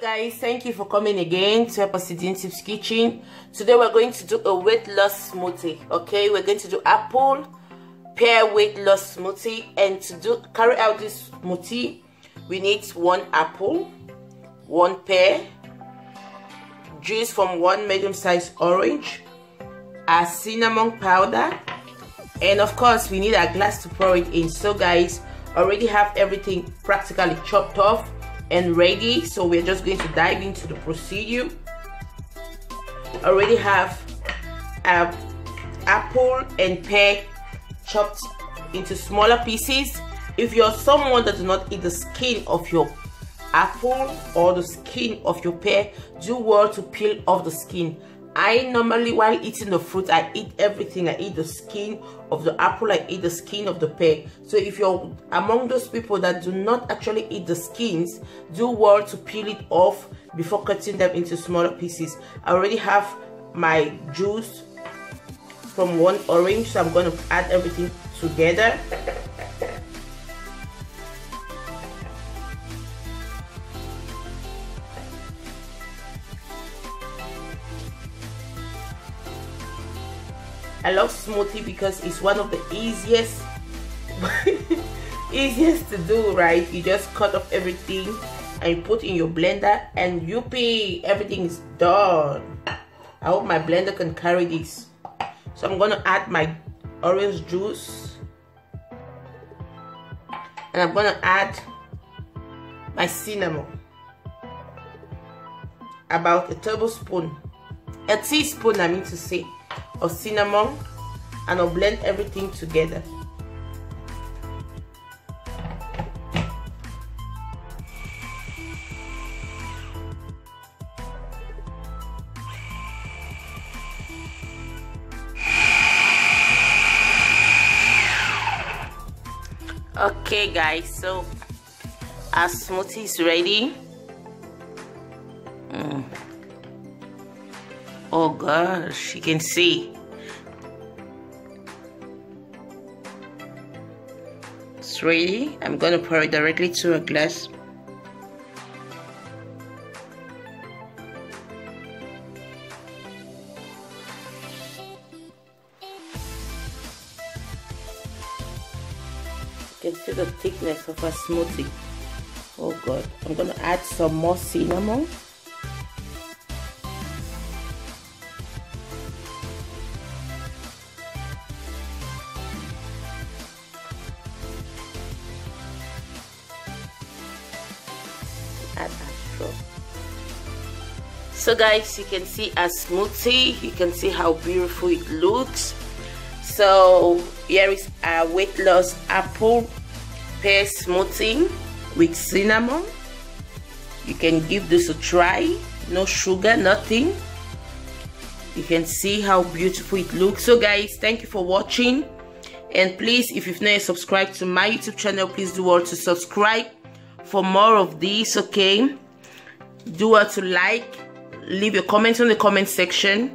Guys, thank you for coming again to Epositine Tips Kitchen. Today we're going to do a weight loss smoothie. Okay, we're going to do apple pear weight loss smoothie, and to carry out this smoothie we need 1 apple, 1 pear, juice from 1 medium-sized orange, a cinnamon powder, and of course we need a glass to pour it in. So guys, already have everything practically chopped off and ready, so we're just going to dive into the procedure. Already have apple and pear chopped into smaller pieces. If you're someone that does not eat the skin of your apple or the skin of your pear, do well to peel off the skin. I normally, while eating the fruit, I eat everything. I eat the skin of the apple, I eat the skin of the pear. So if you're among those people that do not actually eat the skins, do well to peel it off before cutting them into smaller pieces. I already have my juice from 1 orange, so I'm going to add everything together. I love smoothie because it's one of the easiest to do, right? You just cut off everything and you put in your blender and yuppie, everything is done. I hope my blender can carry this. So I'm gonna add my orange juice and I'm gonna add my cinnamon, about a teaspoon I mean to say, of cinnamon, and I'll blend everything together. Okay guys, so our smoothie is ready. Oh gosh, you can see it's ready. I'm gonna pour it directly to a glass. You can see the thickness of our smoothie. Oh god, I'm gonna add some more cinnamon. So guys, you can see a smoothie, you can see how beautiful it looks. So here is a weight loss apple pear smoothie with cinnamon. You can give this a try, no sugar, nothing. You can see how beautiful it looks. So guys, thank you for watching, and please, if you've not yet subscribed to my YouTube channel, please do well to subscribe for more of these. Okay, do well to like, leave your comments in the comment section,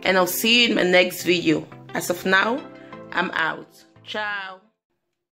and I'll see you in my next video. As of now, I'm out. Ciao.